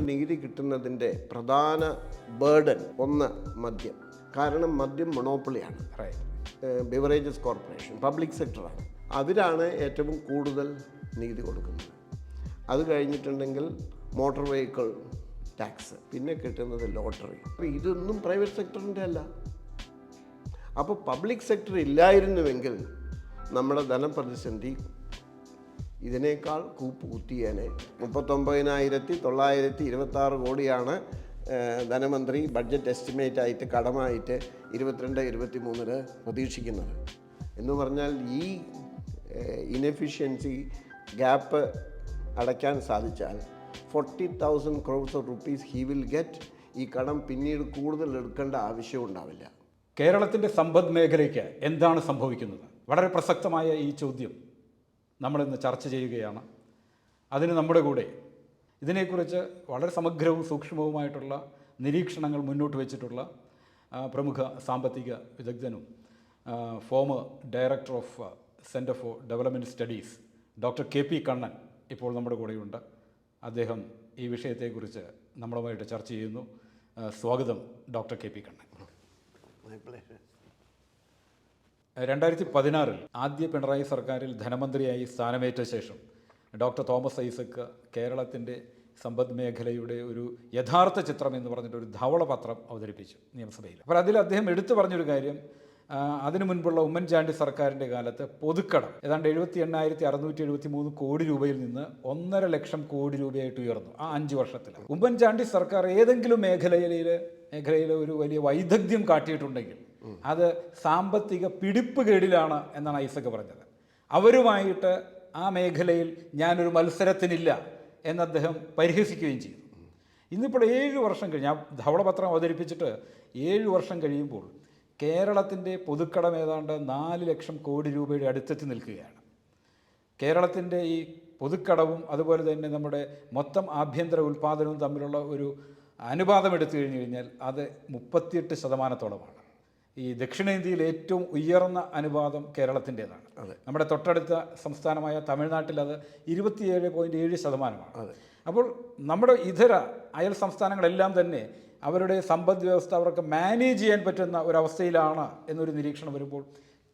നികുതി കിട്ടുന്നതിൻ്റെ പ്രധാന ബേർഡൻ ഒന്ന് മദ്യം. കാരണം മദ്യം മൊണോപ്പൊളിയാണ്. ബിവറേജസ് കോർപ്പറേഷൻ പബ്ലിക് സെക്ടറാണ്. അവരാണ് ഏറ്റവും കൂടുതൽ നികുതി കൊടുക്കുന്നത്. അത് കഴിഞ്ഞിട്ടുണ്ടെങ്കിൽ മോട്ടോർ വെഹിക്കിൾ ടാക്സ്, പിന്നെ കിട്ടുന്നത് ലോട്ടറി. അപ്പോൾ ഇതൊന്നും പ്രൈവറ്റ് സെക്ടറിൻ്റെ അല്ല. അപ്പോൾ പബ്ലിക് സെക്ടർ ഇല്ലായിരുന്നുവെങ്കിൽ നമ്മുടെ ധനപ്രതിസന്ധി ഇതിനേക്കാൾ കൂപ്പ് കുത്തിയേനെ. 39,926 കോടിയാണ് ധനമന്ത്രി ബഡ്ജറ്റ് എസ്റ്റിമേറ്റ് ആയിട്ട് കടമായിട്ട് 22-23 പ്രതീക്ഷിക്കുന്നത്. എന്ന് പറഞ്ഞാൽ ഈ ഇനെഫിഷ്യൻസി ഗ്യാപ്പ് അടയ്ക്കാൻ സാധിച്ചാൽ 40,000 crores of rupees he will get. ഈ കടം പിന്നീട് കൂടുതൽ എടുക്കേണ്ട ആവശ്യം ഉണ്ടാവില്ല. കേരളത്തിൻ്റെ സമ്പദ് മേഖലയ്ക്ക് എന്താണ് സംഭവിക്കുന്നത്? വളരെ പ്രസക്തമായ ഈ ചോദ്യം നമ്മളിന്ന് ചർച്ച ചെയ്യുകയാണ്. അതിന് നമ്മുടെ കൂടെ ഇതിനെക്കുറിച്ച് വളരെ സമഗ്രവും സൂക്ഷ്മവുമായിട്ടുള്ള നിരീക്ഷണങ്ങൾ മുന്നോട്ട് വെച്ചിട്ടുള്ള പ്രമുഖ സാമ്പത്തിക വിദഗ്ധനും former director of centre for development studies doctor KP Kannan ഇപ്പോൾ നമ്മുടെ കൂടെയുണ്ട്. അദ്ദേഹം ഈ വിഷയത്തെക്കുറിച്ച് നമ്മളുമായിട്ട് ചർച്ച ചെയ്യുന്നു. സ്വാഗതം ഡോക്ടർ KP കണ്ണൻ. 2016 ആദ്യ പിണറായി സർക്കാരിൽ ധനമന്ത്രിയായി സ്ഥാനമേറ്റ ശേഷം ഡോക്ടർ തോമസ് ഐസക്ക് കേരളത്തിൻ്റെ സമ്പദ് മേഖലയുടെ ഒരു യഥാർത്ഥ ചിത്രം എന്ന് പറഞ്ഞിട്ട് ഒരു ധവളപത്രം അവതരിപ്പിച്ചു നിയമസഭയിൽ. അപ്പോൾ അതിൽ അദ്ദേഹം എടുത്തു പറഞ്ഞൊരു കാര്യം, അതിനു മുൻപുള്ള ഉമ്മൻചാണ്ടി സർക്കാരിൻ്റെ കാലത്ത് പൊതുക്കടം ഏതാണ്ട് 78,673 കോടി രൂപയിൽ നിന്ന് 1.5 ലക്ഷം കോടി രൂപയായിട്ട് ഉയർന്നു ആ 5 വർഷത്തിൽ. ഉമ്മൻചാണ്ടി സർക്കാർ ഏതെങ്കിലും മേഖലയിൽ ഒരു വലിയ വൈദഗ്ധ്യം കാട്ടിയിട്ടുണ്ടെങ്കിൽ അത് സാമ്പത്തിക പിടിപ്പുകേടിലാണ് എന്നാണ് ഐസക്ക് പറഞ്ഞത്. അവരുമായിട്ട് ആ മേഖലയിൽ ഞാനൊരു മത്സരത്തിനില്ല എന്ന് അദ്ദേഹം പരിഹസിക്കുകയും ചെയ്തു. ഇന്നിപ്പോൾ 7 വർഷം കഴിഞ്ഞ് ആ ധവളപത്രം അവതരിപ്പിച്ചിട്ട് 7 വർഷം കഴിയുമ്പോൾ കേരളത്തിൻ്റെ പൊതുക്കടം ഏതാണ്ട് 4 ലക്ഷം കോടി രൂപയുടെ അടുത്തെത്തി നിൽക്കുകയാണ്. കേരളത്തിൻ്റെ ഈ പൊതുക്കടവും അതുപോലെ തന്നെ നമ്മുടെ മൊത്തം ആഭ്യന്തര ഉൽപ്പാദനവും തമ്മിലുള്ള ഒരു അനുപാതം എടുത്തു കഴിഞ്ഞാൽ അത് 38%. ഈ ദക്ഷിണേന്ത്യയിൽ ഏറ്റവും ഉയർന്ന അനുപാതം കേരളത്തിൻ്റേതാണ്. നമ്മുടെ തൊട്ടടുത്ത സംസ്ഥാനമായ തമിഴ്നാട്ടിൽ അത് 27.7%. അപ്പോൾ നമ്മുടെ ഇതര അയൽ സംസ്ഥാനങ്ങളെല്ലാം തന്നെ അവരുടെ സമ്പദ് വ്യവസ്ഥ അവർക്ക് മാനേജ് ചെയ്യാൻ പറ്റുന്ന ഒരവസ്ഥയിലാണ് എന്നൊരു നിരീക്ഷണം വരുമ്പോൾ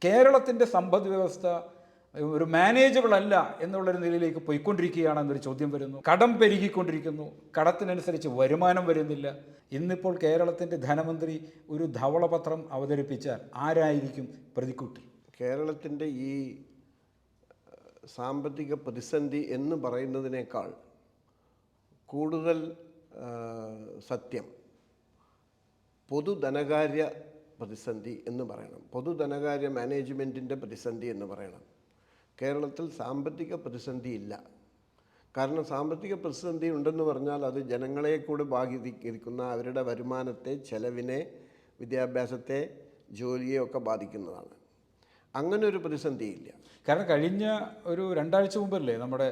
കേരളത്തിൻ്റെ സമ്പദ് വ്യവസ്ഥ ഒരു മാനേജബിൾ അല്ല എന്നുള്ളൊരു നിലയിലേക്ക് പോയിക്കൊണ്ടിരിക്കുകയാണെന്നൊരു ചോദ്യം വരുന്നു. കടം പെരുകിക്കൊണ്ടിരിക്കുന്നു, കടത്തിനനുസരിച്ച് വരുമാനം വരുന്നില്ല. ഇന്നിപ്പോൾ കേരളത്തിൻ്റെ ധനമന്ത്രി ഒരു ധവളപത്രം അവതരിപ്പിച്ചാൽ ആരായിരിക്കും പ്രതിക്കൂട്ടി? കേരളത്തിൻ്റെ ഈ സാമ്പത്തിക പ്രതിസന്ധി എന്ന് പറയുന്നതിനേക്കാൾ കൂടുതൽ സത്യം പൊതുധനകാര്യ പ്രതിസന്ധി എന്ന് പറയണം. പൊതുധനകാര്യ മാനേജ്മെൻറ്റിൻ്റെ പ്രതിസന്ധി എന്ന് പറയണം. കേരളത്തിൽ സാമ്പത്തിക പ്രതിസന്ധി ഇല്ല. കാരണം സാമ്പത്തിക പ്രതിസന്ധി ഉണ്ടെന്ന് പറഞ്ഞാൽ അത് ജനങ്ങളെ കൂടെ ബാധിക്കുന്ന അവരുടെ വരുമാനത്തെ, ചെലവിനെ, വിദ്യാഭ്യാസത്തെ, ജോലിയെ ഒക്കെ ബാധിക്കുന്നതാണ്. അങ്ങനെ ഒരു പ്രതിസന്ധിയില്ല. കാരണം കഴിഞ്ഞ ഒരു 2 ആഴ്ച മുമ്പല്ലേ നമ്മുടെ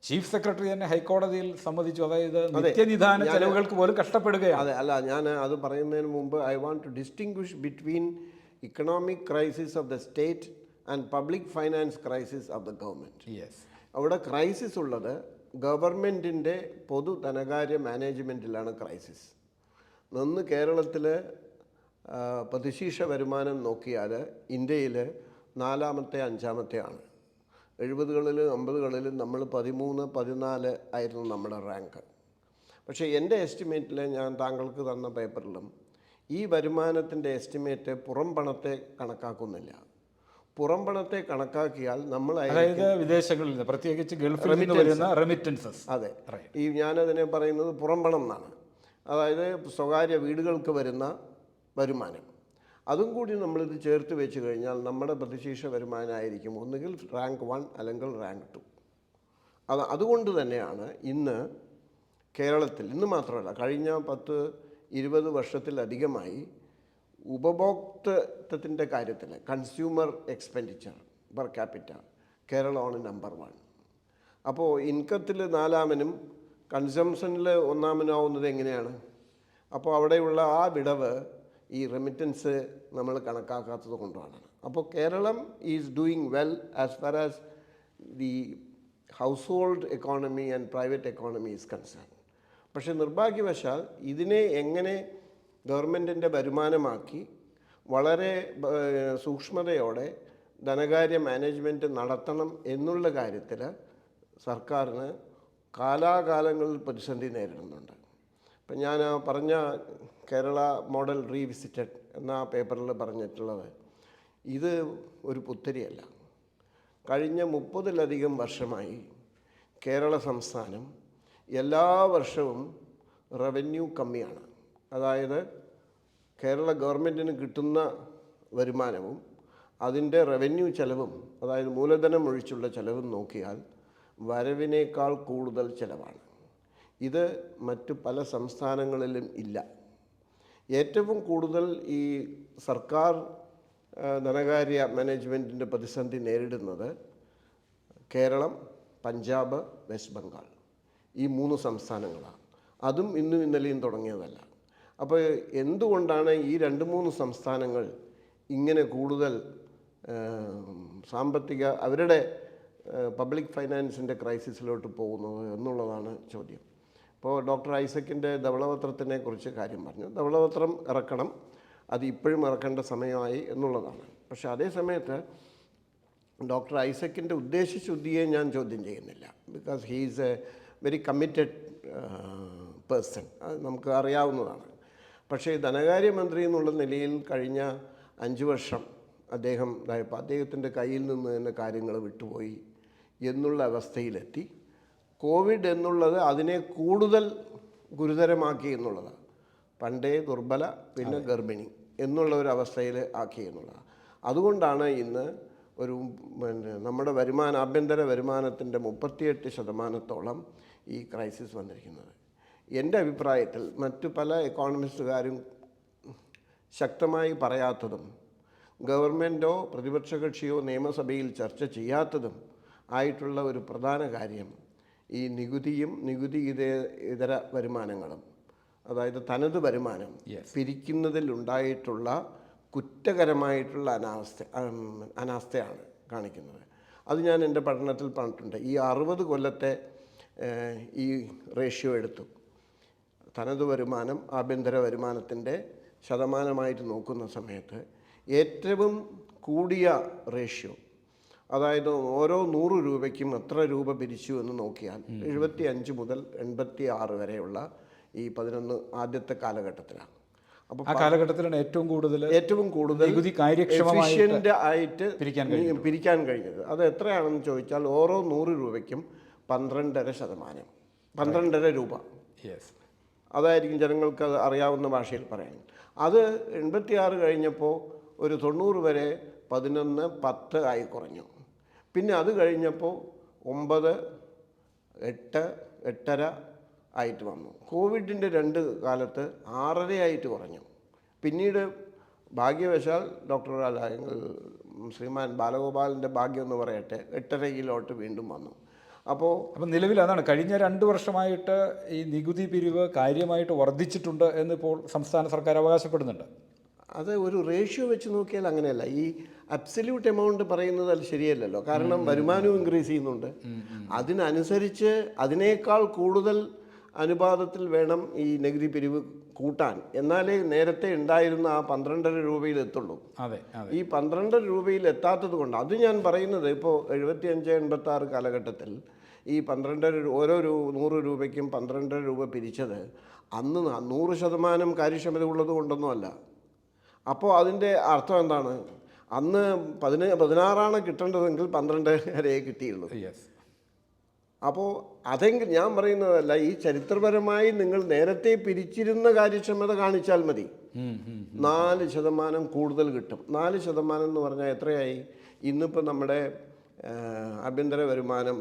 ചീഫ് സെക്രട്ടറി തന്നെ ഹൈക്കോടതിയിൽ സമ്മതിച്ചു, അതായത് നിത്യനിദാന ചെലവുകൾക്ക് പോലും കഷ്ടപ്പെടുകയാണ്. അതെ, അല്ല, ഞാൻ അത് പറയുന്നതിന് മുമ്പ് I want to distinguish between economic crisis of the state and public finance crisis of the government. അവിടെ ക്രൈസിസ് ഉള്ളത് ഗവൺമെൻറ്റിൻ്റെ പൊതു ധനകാര്യ മാനേജ്മെൻറ്റിലാണ് ക്രൈസിസ്. ഒന്ന് കേരളത്തിൽ പ്രതിശീർഷ വരുമാനം നോക്കിയാൽ ഇന്ത്യയിൽ 4-ാമത്തെ 5-ാമത്തെ ആണ്. 70കളിലും 80കളിലും നമ്മൾ 13-14 ആയിരുന്നു നമ്മുടെ റാങ്ക്. പക്ഷേ എൻ്റെ എസ്റ്റിമേറ്റിൽ ഞാൻ താങ്കൾക്ക് തന്ന പേപ്പറിലും ഈ വരുമാനത്തിൻ്റെ എസ്റ്റിമേറ്റ് പുറം പണത്തെ കണക്കാക്കുന്നില്ല. പുറം പണത്തെ കണക്കാക്കിയാൽ നമ്മൾ വിദേശങ്ങളിൽ നിന്ന്, പ്രത്യേകിച്ച് ഗൾഫിൽ നിന്ന് വരുന്ന റെമിറ്റൻസസ്. അതെ, ഈ ഞാനതിനെ പറയുന്നത് പുറം പണം എന്നാണ്. അതായത് സ്വകാര്യ വീടുകൾക്ക് വരുന്ന വരുമാനം, അതും കൂടി നമ്മളിത് ചേർത്ത് വെച്ച് കഴിഞ്ഞാൽ നമ്മുടെ പ്രതിശീർഷ വരുമാനമായിരിക്കും ഒന്നുകിൽ റാങ്ക് 1 അല്ലെങ്കിൽ റാങ്ക് 2. അതുകൊണ്ട് തന്നെയാണ് ഇന്ന് കേരളത്തിൽ, ഇന്ന് മാത്രമല്ല കഴിഞ്ഞ 10-20 വർഷത്തിലധികമായി ഉപഭോക്തൃത്വത്തിൻ്റെ കാര്യത്തിൽ കൺസ്യൂമർ എക്സ്പെൻഡിച്ചർ പെർ ക്യാപിറ്റ കേരളമാണ് നമ്പർ 1. അപ്പോൾ ഇൻകത്തിൽ 4-ാമനും കൺസംഷനിൽ 1-ാമനാവുന്നത് എങ്ങനെയാണ്? അപ്പോൾ അവിടെയുള്ള ആ വിടവ് ഈ റെമിറ്റൻസ് നമ്മൾ കണക്കാക്കാത്തത് കൊണ്ടാണ്. അപ്പോൾ Kerala is doing well as far as the household economy and private economy is concern. പക്ഷെ നിർഭാഗ്യവശാൽ ഇതിനെ എങ്ങനെ ഗവൺമെൻറ്റിൻ്റെ വരുമാനമാക്കി വളരെ സൂക്ഷ്മതയോടെ ധനകാര്യ മാനേജ്മെൻറ്റ് നടത്തണം എന്നുള്ള കാര്യത്തിൽ സർക്കാരിന് കാലാകാലങ്ങളിൽ പ്രതിസന്ധി നേരിടുന്നുണ്ട്. ഇപ്പം ഞാൻ പറഞ്ഞ കേരള മോഡൽ റീവിസിറ്റഡ് എന്ന ആ പേപ്പറിൽ പറഞ്ഞിട്ടുള്ളത് ഇത് ഒരു പുത്തരിയല്ല. കഴിഞ്ഞ 30-ലധികം വർഷമായി കേരള സംസ്ഥാനം എല്ലാ വർഷവും റവന്യൂ കമ്മിയാണ്. അതായത് കേരള ഗവൺമെൻറ്റിന് കിട്ടുന്ന വരുമാനവും അതിൻ്റെ റവന്യൂ ചെലവും, അതായത് മൂലധനം ഒഴിച്ചുള്ള ചെലവും നോക്കിയാൽ വരവിനേക്കാൾ കൂടുതൽ ചെലവാണ്. ഇത് മറ്റു പല സംസ്ഥാനങ്ങളിലും ഇല്ല. ഏറ്റവും കൂടുതൽ ഈ സർക്കാർ ധനകാര്യ മാനേജ്മെൻറ്റിൻ്റെ പ്രതിസന്ധി നേരിടുന്നത് കേരളം, പഞ്ചാബ്, വെസ്റ്റ് ബംഗാൾ, ഈ 3 സംസ്ഥാനങ്ങളാണ്. അതും ഇന്നും ഇന്നലെയും തുടങ്ങിയതല്ല. അപ്പോൾ എന്തുകൊണ്ടാണ് ഈ 2-3 സംസ്ഥാനങ്ങൾ ഇങ്ങനെ കൂടുതൽ സാമ്പത്തിക അവരുടെ പബ്ലിക് ഫൈനാൻസിൻ്റെ ക്രൈസിസിലോട്ട് പോകുന്നത് എന്നുള്ളതാണ് ചോദ്യം. ഇപ്പോൾ ഡോക്ടർ ഐസക്കിൻ്റെ ധവളപത്രത്തിനെ കുറിച്ച് കാര്യം പറഞ്ഞു. ധവളപത്രം ഇറക്കണം, അത് ഇപ്പോഴും ഇറക്കേണ്ട സമയമായി എന്നുള്ളതാണ്. പക്ഷേ അതേ സമയത്ത് ഡോക്ടർ ഐസക്കിൻ്റെ ഉദ്ദേശശുദ്ധിയെ ഞാൻ ചോദ്യം ചെയ്യുന്നില്ല. Because he is A very committed person, അത് നമുക്ക് അറിയാവുന്നതാണ്. പക്ഷേ ധനകാര്യമന്ത്രി എന്നുള്ള നിലയിൽ കഴിഞ്ഞ 5 വർഷം അദ്ദേഹം ഇതായപ്പോൾ അദ്ദേഹത്തിൻ്റെ കയ്യിൽ നിന്ന് തന്നെ കാര്യങ്ങൾ വിട്ടുപോയി എന്നുള്ള അവസ്ഥയിലെത്തി. കോവിഡ് എന്നുള്ളത് അതിനെ കൂടുതൽ ഗുരുതരമാക്കി എന്നുള്ളതാണ്. പണ്ടേ ദുർബല, പിന്നെ ഗർഭിണി എന്നുള്ള ഒരു അവസ്ഥയിൽ ആക്കി എന്നുള്ളതാണ്. അതുകൊണ്ടാണ് ഇന്ന് ഒരു നമ്മുടെ ആഭ്യന്തര വരുമാനത്തിൻ്റെ 38% ഈ ക്രൈസിസ് വന്നിരിക്കുന്നത്. എൻ്റെ അഭിപ്രായത്തിൽ മറ്റു പല എക്കോണമിസ്റ്റുകാരും ശക്തമായി പറയാത്തതും ഗവൺമെൻറ്റോ പ്രതിപക്ഷ കക്ഷിയോ നിയമസഭയിൽ ചർച്ച ചെയ്യാത്തതും ആയിട്ടുള്ള ഒരു പ്രധാന കാര്യം ഈ നികുതിയും നികുതി ഇതര വരുമാനങ്ങളും, അതായത് തനത് വരുമാനം പിരിക്കുന്നതിലുണ്ടായിട്ടുള്ള കുറ്റകരമായിട്ടുള്ള അനാസ്ഥയാണ് കാണിക്കുന്നത്. അത് ഞാൻ എൻ്റെ പഠനത്തിൽ പറഞ്ഞിട്ടുണ്ട്. ഈ 60 കൊല്ലത്തെ ഈ റേഷ്യോ എടുത്തു. തനത് വരുമാനം ആഭ്യന്തര വരുമാനത്തിൻ്റെ ശതമാനമായിട്ട് നോക്കുന്ന സമയത്ത് ഏറ്റവും കൂടിയ റേഷ്യോ, അതായത് ഓരോ 100 രൂപയ്ക്കും എത്ര രൂപ പിരിച്ചു എന്ന് നോക്കിയാൽ 75 മുതൽ 86 വരെയുള്ള ഈ 11 ആദ്യത്തെ കാലഘട്ടത്തിലാണ്. അപ്പോൾ ആ കാലഘട്ടത്തിലാണ് ഏറ്റവും കൂടുതൽ എഫിഷ്യൻ്റ് ആയിട്ട് പിരിക്കാൻ കഴിഞ്ഞത്. അത് എത്രയാണെന്ന് ചോദിച്ചാൽ ഓരോ 100 രൂപയ്ക്കും 12.5%, 12.5 രൂപ. അതായിരിക്കും ജനങ്ങൾക്ക് അത് അറിയാവുന്ന ഭാഷയിൽ പറയാൻ. അത് 86 കഴിഞ്ഞപ്പോൾ ഒരു 90 വരെ 11, 10 ആയി കുറഞ്ഞു. പിന്നെ അത് കഴിഞ്ഞപ്പോൾ 9, 8, 8.5 ആയിട്ട് വന്നു. കോവിഡിൻ്റെ 2 കാലത്ത് 6.5 ആയിട്ട് കുറഞ്ഞു. പിന്നീട് ഭാഗ്യവശാൽ ശ്രീമാൻ ബാലഗോപാലിൻ്റെ ഭാഗ്യം എന്ന് പറയട്ടെ 8.5 വീണ്ടും വന്നു. അപ്പോൾ നിലവിൽ അതാണ് കഴിഞ്ഞ 2 വർഷമായിട്ട് ഈ നികുതി പിരിവ് കാര്യമായിട്ട് വർദ്ധിച്ചിട്ടുണ്ട് എന്നിപ്പോൾ സംസ്ഥാന സർക്കാർ അവകാശപ്പെടുന്നുണ്ട്. അത് ഒരു റേഷ്യോ വെച്ച് നോക്കിയാൽ അങ്ങനെയല്ല. ഈ അബ്സല്യൂട്ട് എമൗണ്ട് പറയുന്നത് അത് ശരിയല്ലല്ലോ. കാരണം വരുമാനവും ഇൻക്രീസ് ചെയ്യുന്നുണ്ട്. അതിനനുസരിച്ച് അതിനേക്കാൾ കൂടുതൽ അനുപാതത്തിൽ വേണം ഈ നികുതി പിരിവ് കൂട്ടാൻ. എന്നാലേ നേരത്തെ ഉണ്ടായിരുന്ന ആ 12.5 രൂപയിൽ എത്തുള്ളൂ. ഈ 12 രൂപയിൽ എത്താത്തത് കൊണ്ട് അത് ഞാൻ പറയുന്നത് ഇപ്പോൾ 75-86 കാലഘട്ടത്തിൽ ഈ 12 ഓരോ 100 രൂപയ്ക്കും 12 രൂപ പിരിച്ചത് അന്ന് 100% കാര്യക്ഷമത ഉള്ളത് കൊണ്ടൊന്നുമല്ല. അപ്പോൾ അതിൻ്റെ അർത്ഥം എന്താണ്? അന്ന് 16 കിട്ടേണ്ടതെങ്കിൽ 12 കിട്ടിയുള്ളൂ. അപ്പോൾ അതെങ്കിൽ ഞാൻ പറയുന്നതല്ല, ഈ ചരിത്രപരമായി നിങ്ങൾ നേരത്തെ പിരിച്ചിരുന്ന കാര്യക്ഷമത കാണിച്ചാൽ മതി. 4% കൂടുതൽ കിട്ടും. 4% എന്ന് പറഞ്ഞാൽ എത്രയായി? ഇന്നിപ്പോൾ നമ്മുടെ ആഭ്യന്തര വരുമാനം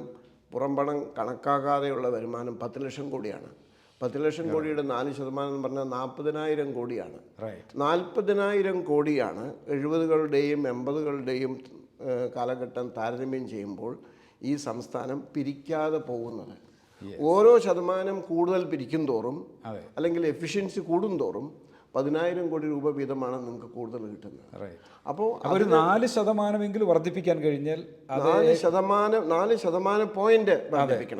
പുറംപണം കണക്കാക്കാതെയുള്ള വരുമാനം 10 ലക്ഷം കോടിയാണ്. 10 ലക്ഷം കോടിയുടെ 4% എന്ന് പറഞ്ഞാൽ 40,000 കോടിയാണ്. 40,000 കോടിയാണ് 70-കളുടെയും 80-കളുടെയും കാലഘട്ടം താരതമ്യം ചെയ്യുമ്പോൾ ഈ സംസ്ഥാനം പിരിക്കാതെ പോകുന്നത്. ഓരോ ശതമാനം കൂടുതൽ പിരിക്കും തോറും അല്ലെങ്കിൽ എഫിഷ്യൻസി കൂടും തോറും 10,000 കോടി രൂപ വീതമാണ് നിങ്ങൾക്ക് കൂടുതൽ കിട്ടുന്നത്. അപ്പോൾ ഒരു 4% വർദ്ധിപ്പിക്കാൻ കഴിഞ്ഞാൽ 4% പോയിന്റ്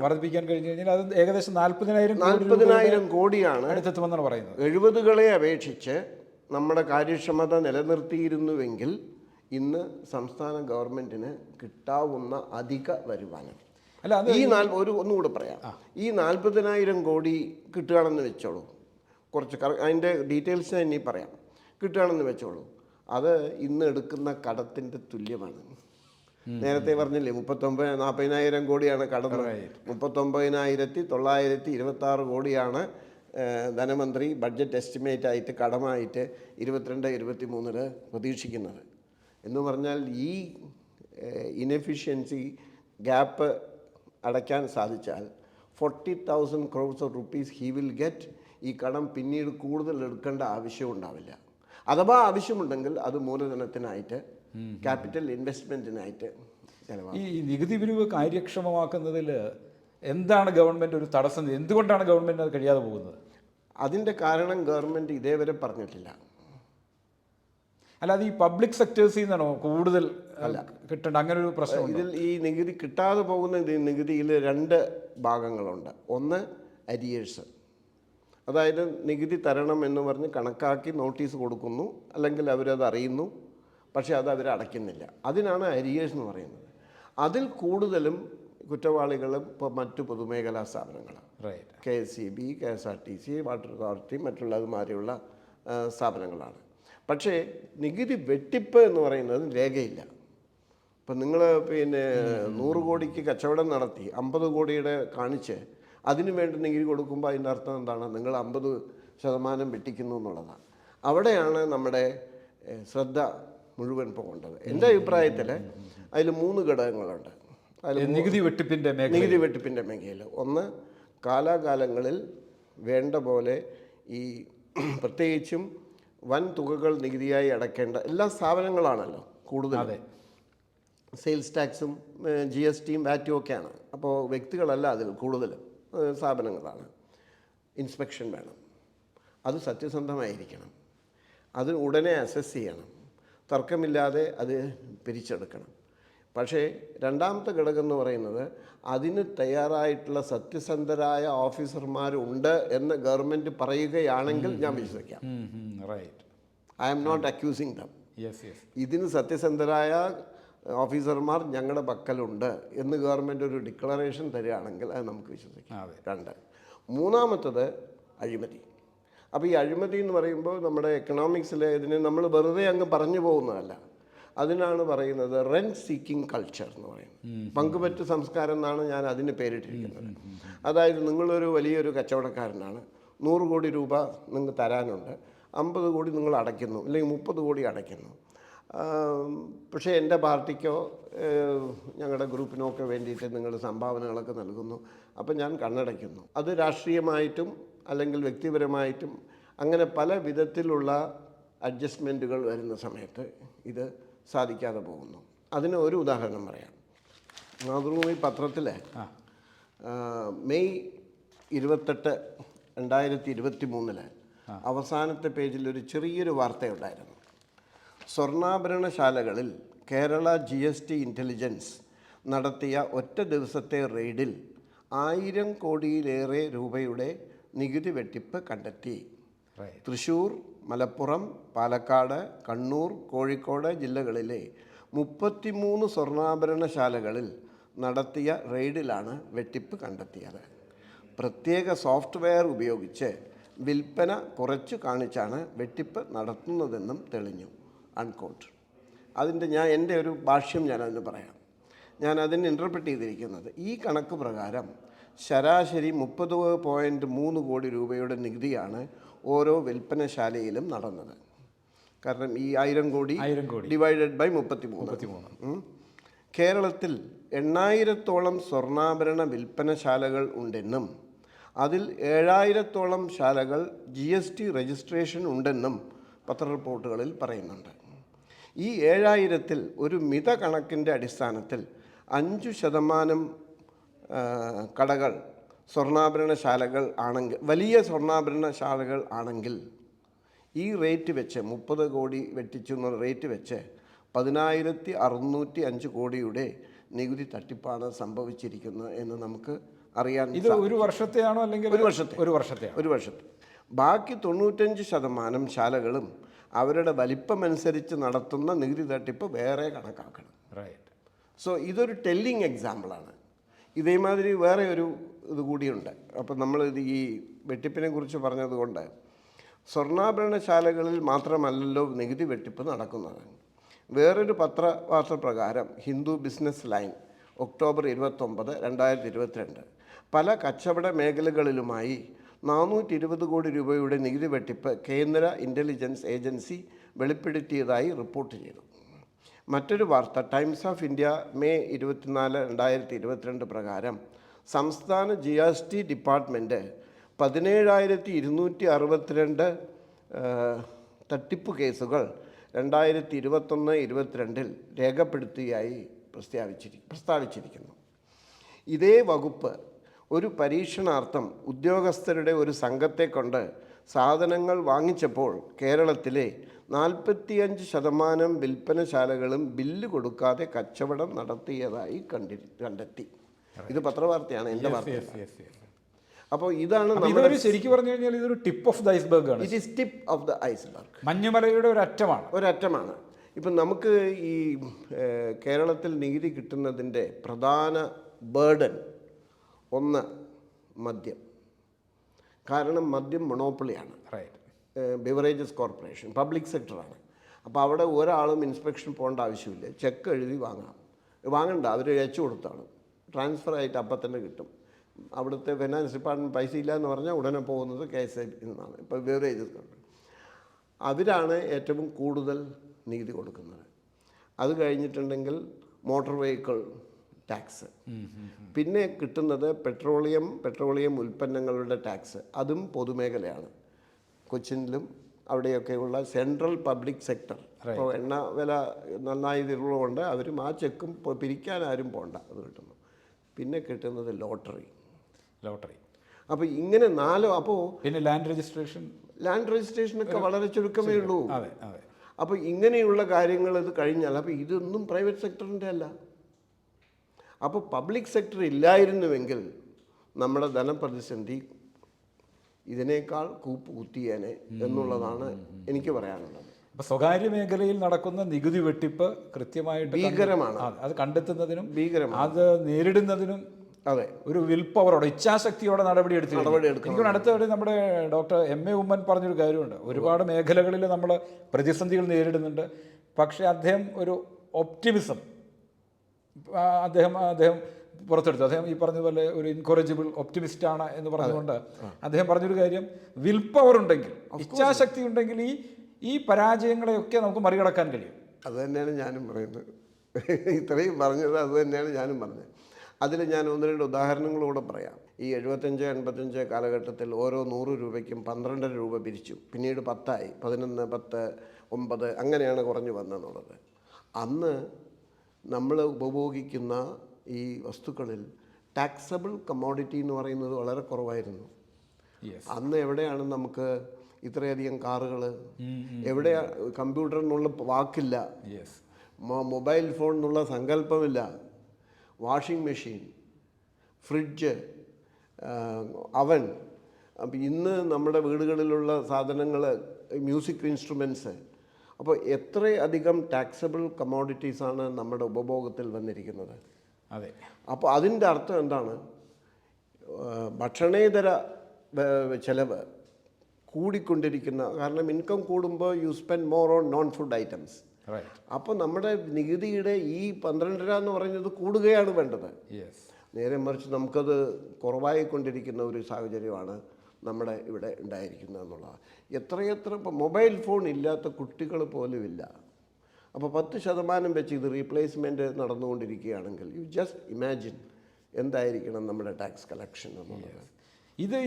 വർദ്ധിപ്പിക്കാൻ കഴിഞ്ഞു കഴിഞ്ഞാൽ അത് ഏകദേശം 40,000 കോടിയാണ് അടുത്തെത്തുമെന്നാണ് പറയുന്നത്. 70കളെ അപേക്ഷിച്ച് നമ്മുടെ കാര്യക്ഷമത നിലനിർത്തിയിരുന്നുവെങ്കിൽ ഇന്ന് സംസ്ഥാന ഗവൺമെന്റിന് കിട്ടാവുന്ന അധിക വരുമാനം അല്ല അത് ഒന്നുകൂടെ പറയാം. ഈ 40,000 കോടി കിട്ടുകയാണെന്ന് വെച്ചോളൂ, കുറച്ച് അതിൻ്റെ ഡീറ്റെയിൽസ് ഇനി പറയാം. കിട്ടുകയാണെന്ന് വെച്ചോളൂ, അത് ഇന്ന് എടുക്കുന്ന കടത്തിൻ്റെ തുല്യമാണ്. നേരത്തെ പറഞ്ഞില്ലേ 40,000 കോടിയാണ് കടം. 39,926 കോടിയാണ് ധനമന്ത്രി ബഡ്ജറ്റ് എസ്റ്റിമേറ്റ് ആയിട്ട് കടമായിട്ട് 22-23 പ്രതീക്ഷിക്കുന്നത്. എന്ന് പറഞ്ഞാൽ ഈ ഇനെഫിഷ്യൻസി ഗ്യാപ്പ് അടയ്ക്കാൻ സാധിച്ചാൽ 40,000 crores of rupees he will get. ഈ കടം പിന്നീട് കൂടുതൽ എടുക്കേണ്ട ആവശ്യം ഉണ്ടാവില്ല. അഥവാ ആവശ്യമുണ്ടെങ്കിൽ അത് മൂലധനത്തിനായിട്ട്, ക്യാപിറ്റൽ ഇൻവെസ്റ്റ്മെൻറ്റിനായിട്ട് ഈ നികുതി പിരിവ് കാര്യക്ഷമമാക്കുന്നതിൽ എന്താണ് ഗവൺമെൻറ് ഒരു തടസ്സം? എന്തുകൊണ്ടാണ് ഗവൺമെൻറ് അത് കഴിയാതെ പോകുന്നത്? അതിൻ്റെ കാരണം ഗവൺമെൻറ് ഇതേവരെ പറഞ്ഞിട്ടില്ല. അല്ലാതെ ഈ പബ്ലിക് സെക്ടേഴ്സിൽ നിന്നാണോ കൂടുതൽ കിട്ടേണ്ട അങ്ങനെ ഒരു പ്രശ്നം? ഇതിൽ ഈ നികുതി കിട്ടാതെ പോകുന്ന നികുതിയിൽ 2 ഭാഗങ്ങളുണ്ട്. ഒന്ന് അരിയേഴ്സ്, അതായത് നികുതി തരണം എന്ന് പറഞ്ഞ് കണക്കാക്കി നോട്ടീസ് കൊടുക്കുന്നു, അല്ലെങ്കിൽ അവരത് അറിയുന്നു, പക്ഷേ അത് അവർ അടയ്ക്കുന്നില്ല. അതിനാണ് അരിയേഴ്സ് എന്ന് പറയുന്നത്. അതിൽ കൂടുതലും കുറ്റവാളികളും ഇപ്പോൾ മറ്റു പൊതുമേഖലാ സ്ഥാപനങ്ങൾ, KSEB, KSRTC, വാട്ടർ അതോറിറ്റി, മറ്റുള്ളതുമാതിരിയുള്ള സ്ഥാപനങ്ങളാണ്. പക്ഷേ നികുതി വെട്ടിപ്പ് എന്ന് പറയുന്നത് രേഖയില്ല. ഇപ്പം നിങ്ങൾ 100 കോടിക്ക് കച്ചവടം നടത്തി 50 കോടിയുടെ കാണിച്ച് അതിനു വേണ്ടി നികുതി കൊടുക്കുമ്പോൾ അതിൻ്റെ അർത്ഥം എന്താണ്? നിങ്ങൾ 50% വെട്ടിക്കുന്നു എന്നുള്ളതാണ്. അവിടെയാണ് നമ്മുടെ ശ്രദ്ധ മുഴുവൻ പോകേണ്ടത്. എൻ്റെ അഭിപ്രായത്തിൽ അതിൽ 3 ഘടകങ്ങളുണ്ട്. നികുതി വെട്ടിപ്പിൻ്റെ മേഖലയിൽ ഒന്ന്, കാലാകാലങ്ങളിൽ വേണ്ട പോലെ ഈ പ്രത്യേകിച്ചും വൻ തുകകൾ നികുതിയായി അടയ്ക്കേണ്ട എല്ലാ സ്ഥാപനങ്ങളാണല്ലോ കൂടുതൽ. സെയിൽസ് ടാക്സും GSTയും വാറ്റും ഒക്കെയാണ്. അപ്പോൾ വ്യക്തികളല്ല അതിൽ കൂടുതലും സ്ഥാപനങ്ങളാണ്. ഇൻസ്പെക്ഷൻ വേണം, അത് സത്യസന്ധമായിരിക്കണം, അത് ഉടനെ അസസ് ചെയ്യണം, തർക്കമില്ലാതെ അത് പിരിച്ചെടുക്കണം. പക്ഷേ രണ്ടാമത്തെ ഘടകം എന്ന് പറയുന്നത് അതിന് തയ്യാറായിട്ടുള്ള സത്യസന്ധരായ ഓഫീസർമാരുണ്ട് എന്ന് ഗവൺമെൻറ് പറയുകയാണെങ്കിൽ ഞാൻ വിശ്വസിക്കാം. I am not accusing them. ഇതിന് സത്യസന്ധരായ ഓഫീസർമാർ ഞങ്ങളുടെ പക്കലുണ്ട് എന്ന് ഗവൺമെൻറ് ഒരു ഡിക്ലറേഷൻ തരികയാണെങ്കിൽ അത് നമുക്ക് വിശ്വസിക്കാം. 2. മൂന്നാമത്തത് അഴിമതി. അപ്പോൾ ഈ അഴിമതി എന്ന് പറയുമ്പോൾ നമ്മുടെ എക്കണോമിക്സിൽ ഇതിന് നമ്മൾ വെറുതെ അങ്ങ് പറഞ്ഞു പോകുന്നതല്ല. അതിനാണ് പറയുന്നത് റെൻറ്റ് സീക്കിംഗ് കൾച്ചർ എന്ന് പറയുന്നത്. പങ്കുപറ്റ് സംസ്കാരം എന്നാണ് ഞാൻ അതിന് പേരിട്ടിരിക്കുന്നത്. അതായത് നിങ്ങളൊരു വലിയൊരു കച്ചവടക്കാരനാണ്, 100 കോടി രൂപ നിങ്ങൾക്ക് തരാനുണ്ട്, 50 കോടി നിങ്ങൾ അടയ്ക്കുന്നു, അല്ലെങ്കിൽ 30 കോടി അടയ്ക്കുന്നു. പക്ഷേ എൻ്റെ പാർട്ടിക്കോ ഞങ്ങളുടെ ഗ്രൂപ്പിനോ ഒക്കെ വേണ്ടിയിട്ട് നിങ്ങൾ സംഭാവനകളൊക്കെ നൽകുന്നു. അപ്പം ഞാൻ കണ്ണടയ്ക്കുന്നു. അത് രാഷ്ട്രീയമായിട്ടും അല്ലെങ്കിൽ വ്യക്തിപരമായിട്ടും അങ്ങനെ പല വിധത്തിലുള്ള അഡ്ജസ്റ്റ്മെൻറ്റുകൾ വരുന്ന സമയത്ത് ഇത് സാധിക്കാതെ പോകുന്നു. അതിന് ഒരു ഉദാഹരണം പറയാം. മാതൃഭൂമി പത്രത്തിൽ മെയ് 28, 2023 അവസാനത്തെ പേജിൽ ഒരു ചെറിയൊരു വാർത്തയുണ്ടായിരുന്നു. സ്വർണ്ണാഭരണശാലകളിൽ കേരള GST ഇൻ്റലിജൻസ് നടത്തിയ ഒറ്റ ദിവസത്തെ റെയ്ഡിൽ 1000 കോടിയിലേറെ രൂപയുടെ നികുതി വെട്ടിപ്പ് കണ്ടെത്തി. തൃശ്ശൂർ, മലപ്പുറം, പാലക്കാട്, കണ്ണൂർ, കോഴിക്കോട് ജില്ലകളിലെ 33 സ്വർണ്ണാഭരണശാലകളിൽ നടത്തിയ റെയ്ഡിലാണ് വെട്ടിപ്പ് കണ്ടെത്തിയത്. പ്രത്യേക സോഫ്റ്റ്വെയർ ഉപയോഗിച്ച് വിൽപ്പന കുറച്ചു കാണിച്ചാണ് വെട്ടിപ്പ് നടത്തുന്നതെന്നും തെളിഞ്ഞു. അൺകോട്ട്. എൻ്റെ ഒരു ഭാഷ്യം ഞാനതിന് പറയാം. ഞാൻ അതിന് ഇൻ്റർപ്രറ്റ് ചെയ്തിരിക്കുന്നത് ഈ കണക്ക് പ്രകാരം ശരാശരി 30.3 കോടി രൂപയുടെ നികുതിയാണ് ഓരോ വിൽപ്പനശാലയിലും നടന്നത്. കാരണം ഈ 1000 കോടി ഡിവൈഡഡ് ബൈ 33. കേരളത്തിൽ 8,000-ഓളം സ്വർണ്ണാഭരണ വിൽപ്പനശാലകൾ ഉണ്ടെന്നും അതിൽ 7,000-ഓളം ശാലകൾ GST രജിസ്ട്രേഷൻ ഉണ്ടെന്നും പത്രറിപ്പോർട്ടുകളിൽ പറയുന്നുണ്ട്. ഈ 7,000-ൽ ഒരു മിത കണക്കിൻ്റെ അടിസ്ഥാനത്തിൽ 5% കടകൾ സ്വർണ്ണാഭരണശാലകൾ ആണെങ്കിൽ, വലിയ സ്വർണ്ണാഭരണശാലകൾ ആണെങ്കിൽ ഈ റേറ്റ് വെച്ച് 30 കോടി വെട്ടിച്ചു എന്നുള്ള റേറ്റ് വെച്ച് 10,605 കോടിയുടെ നികുതി തട്ടിപ്പാണ് സംഭവിച്ചിരിക്കുന്നത് എന്ന് നമുക്ക് അറിയാൻ. ഇത് ഒരു വർഷത്തെയാണോ അല്ലെങ്കിൽ ഒരു വർഷത്തെ. ബാക്കി 95% ശാലകളും അവരുടെ വലിപ്പമനുസരിച്ച് നടത്തുന്ന നികുതി തട്ടിപ്പ് വേറെ കണക്കാക്കണം. റൈറ്റ്. സോ ഇതൊരു ടെല്ലിങ് എക്സാമ്പിളാണ്. ഇതേമാതിരി വേറെ ഒരു ഇത് കൂടിയുണ്ട്. അപ്പം നമ്മൾ ഈ വെട്ടിപ്പിനെ കുറിച്ച് പറഞ്ഞതുകൊണ്ട് സ്വർണ്ണാഭരണശാലകളിൽ മാത്രമല്ലല്ലോ നികുതി വെട്ടിപ്പ് നടക്കുന്നത്. വേറൊരു പത്രവാർത്ത പ്രകാരം ഹിന്ദു ബിസിനസ് ലൈൻ ഒക്ടോബർ 29, 2022 പല കച്ചവട മേഖലകളിലുമായി 420 കോടി രൂപയുടെ നികുതി വെട്ടിപ്പ് കേന്ദ്ര ഇൻ്റലിജൻസ് ഏജൻസി വെളിപ്പെടുത്തിയതായി റിപ്പോർട്ട് ചെയ്തു. മറ്റൊരു വാർത്ത ടൈംസ് ഓഫ് ഇന്ത്യ മെയ് 24, 2022 പ്രകാരം സംസ്ഥാന GST ഡിപ്പാർട്ട്മെൻറ്റ് 17,262 തട്ടിപ്പ് കേസുകൾ 2021-22 രേഖപ്പെടുത്തിയായി പ്രസ്താവിച്ചിരിക്കുന്നു. ഇതേ വകുപ്പ് ഒരു പരീക്ഷണാർത്ഥം ഉദ്യോഗസ്ഥരുടെ ഒരു സംഘത്തെ കൊണ്ട് സാധനങ്ങൾ വാങ്ങിച്ചപ്പോൾ കേരളത്തിലെ 45% വിൽപ്പനശാലകളും ബില്ല് കൊടുക്കാതെ കച്ചവടം നടത്തിയതായി കണ്ടെത്തി. ഇത് പത്രവാർത്തയാണ്, എൻ്റെ വാർത്ത. അപ്പോൾ ഇതാണ് ശരിക്കും പറഞ്ഞു കഴിഞ്ഞാൽ ഇതൊരു ടിപ്പ് ഓഫ് ദ ഐസ്ബർഗ് ആണ്. It is tip of the iceberg. മഞ്ഞുമലയുടെ ഒരറ്റമാണ്. ഇപ്പം നമുക്ക് ഈ കേരളത്തിൽ നികുതി കിട്ടുന്നതിൻ്റെ പ്രധാന ബേർഡൻ ഒന്ന് മദ്യം. കാരണം മദ്യം മൊണോപ്പൊളിയാണ്. ബിവറേജസ് കോർപ്പറേഷൻ പബ്ലിക് സെക്ടറാണ്. അപ്പോൾ അവിടെ ഒരാളും ഇൻസ്പെക്ഷൻ പോകേണ്ട ആവശ്യമില്ല. ചെക്ക് എഴുതി വാങ്ങണ്ട, അവർ അയച്ചു കൊടുത്താണ്. ട്രാൻസ്ഫർ ആയിട്ട് അപ്പം തന്നെ കിട്ടും. അവിടുത്തെ ഫിനാൻസ് ഡിപ്പാർട്ട്മെൻറ്റ് പൈസ ഇല്ല എന്ന് പറഞ്ഞാൽ ഉടനെ പോകുന്നത് KSIB നിന്നാണ്. ഇപ്പോൾ ബിവറേജസ് കോർപ്പറേഷൻ അവരാണ് ഏറ്റവും കൂടുതൽ നികുതി കൊടുക്കുന്നത്. അത് കഴിഞ്ഞിട്ടുണ്ടെങ്കിൽ മോട്ടോർ വെഹിക്കിൾ ടാക്സ്, പിന്നെ കിട്ടുന്നത് പെട്രോളിയം ഉൽപ്പന്നങ്ങളുടെ ടാക്സ്, അതും പൊതുമേഖലയാണ്. കൊച്ചിനിലും അവിടെയൊക്കെയുള്ള സെൻട്രൽ പബ്ലിക് സെക്ടർ. ഇപ്പോൾ എണ്ണ വില നന്നായി ഉള്ളതുകൊണ്ട് അവരും ആ ചെക്കും പിരിക്കാൻ ആരും പോകണ്ട, അത് കിട്ടുന്നു. പിന്നെ കിട്ടുന്നത് ലോട്ടറി. അപ്പോൾ ഇങ്ങനെ 4. അപ്പോൾ പിന്നെ ലാൻഡ് രജിസ്ട്രേഷനൊക്കെ വളരെ ചുരുക്കമേ ഉള്ളൂ. അപ്പോൾ ഇങ്ങനെയുള്ള കാര്യങ്ങൾ ഇത് കഴിഞ്ഞാൽ അപ്പോൾ ഇതൊന്നും പ്രൈവറ്റ് സെക്ടറിൻ്റെ അല്ല. അപ്പോൾ പബ്ലിക് സെക്ടർ ഇല്ലായിരുന്നുവെങ്കിൽ നമ്മുടെ ധനപ്രതിസന്ധി ഇതിനേക്കാൾ കൂപ്പ് കുത്തിയേനെ എന്നുള്ളതാണ് എനിക്ക് പറയാനുള്ളത്. അപ്പോൾ സ്വകാര്യ മേഖലയിൽ നടക്കുന്ന നികുതി വെട്ടിപ്പ് കൃത്യമായിട്ട് ഭീകരമാണ്. അത് കണ്ടെത്തുന്നതിനും ഭീകരമാണ്, അത് നേരിടുന്നതിനും അതെ ഒരു വിൽ പവറോടെ ഇച്ഛാശക്തിയോടെ നടപടി എനിക്ക് അടുത്തവിടെ നമ്മുടെ ഡോക്ടർ MA ഉമ്മൻ പറഞ്ഞൊരു കാര്യമുണ്ട്. ഒരുപാട് മേഖലകളിൽ നമ്മൾ പ്രതിസന്ധികൾ നേരിടുന്നുണ്ട്. പക്ഷേ അദ്ദേഹം ഒരു ഒപ്റ്റിമിസം അദ്ദേഹം പുറത്തെടുത്തു. അദ്ദേഹം ഈ പറഞ്ഞതുപോലെ ഒരു ഇൻകറേജബിൾ ഒപ്റ്റിമിസ്റ്റാണ് എന്ന് പറഞ്ഞുകൊണ്ട് അദ്ദേഹം പറഞ്ഞൊരു കാര്യം, വിൽ പവർ ഉണ്ടെങ്കിൽ, ഇച്ഛാശക്തി ഉണ്ടെങ്കിൽ ഈ പരാജയങ്ങളെയൊക്കെ നമുക്ക് മറികടക്കാൻ കഴിയും. അത് തന്നെയാണ് ഞാനും പറയുന്നത്. ഇത്രയും പറഞ്ഞത് അത് തന്നെയാണ് ഞാനും പറഞ്ഞത്. അതിൽ ഞാൻ 1-2 ഉദാഹരണങ്ങളൂടെ പറയാം. ഈ 75-85 കാലഘട്ടത്തിൽ ഓരോ 100 രൂപയ്ക്കും 12 രൂപ പിരിച്ചു. പിന്നീട് 10 ആയി, 11, 10, 9 അങ്ങനെയാണ് കുറഞ്ഞു വന്നെന്നുള്ളത്. അന്ന് നമ്മൾ ഉപഭോഗിക്കുന്ന ഈ വസ്തുക്കളിൽ ടാക്സബിൾ കമ്മോഡിറ്റി എന്ന് പറയുന്നത് വളരെ കുറവായിരുന്നു. അന്ന് എവിടെയാണ് നമുക്ക് ഇത്രയധികം കാറുകൾ, എവിടെയാ കമ്പ്യൂട്ടർ എന്നുള്ള വാക്കില്ല, മൊബൈൽ ഫോൺ എന്നുള്ള സങ്കല്പമില്ല, വാഷിംഗ് മെഷീൻ, ഫ്രിഡ്ജ്, അവൻ. അപ്പം ഇന്ന് നമ്മുടെ വീടുകളിലുള്ള സാധനങ്ങൾ, മ്യൂസിക് ഇൻസ്ട്രുമെൻറ്റ്സ്. അപ്പോൾ എത്രയധികം ടാക്സബിൾ കമ്മോഡിറ്റീസാണ് നമ്മുടെ ഉപഭോഗത്തിൽ വന്നിരിക്കുന്നത്. അതെ. അപ്പോൾ അതിൻ്റെ അർത്ഥം എന്താണ്? ഭക്ഷണേതര ചെലവ് കൂടിക്കൊണ്ടിരിക്കുന്ന, കാരണം ഇൻകം കൂടുമ്പോൾ you spend more on non food items. അപ്പോൾ നമ്മുടെ നികുതിയുടെ ഈ 12 എന്ന് പറയുന്നത് കൂടുകയാണ് വേണ്ടത്. നേരെ മറിച്ച് നമുക്കത് കുറവായിക്കൊണ്ടിരിക്കുന്ന ഒരു സാഹചര്യമാണ് നമ്മുടെ ഇവിടെ ഉണ്ടായിരിക്കുന്നത് എന്നുള്ളതാണ്. എത്രയെത്ര ഇപ്പോൾ മൊബൈൽ ഫോൺ ഇല്ലാത്ത കുട്ടികൾ പോലും ഇല്ല. അപ്പോൾ 10% വെച്ച് ഇത് റീപ്ലേസ്മെൻറ്റ് നടന്നുകൊണ്ടിരിക്കുകയാണെങ്കിൽ യു ജസ്റ്റ് ഇമാജിൻ എന്തായിരിക്കണം നമ്മുടെ ടാക്സ് കളക്ഷൻ എന്നുള്ളത്.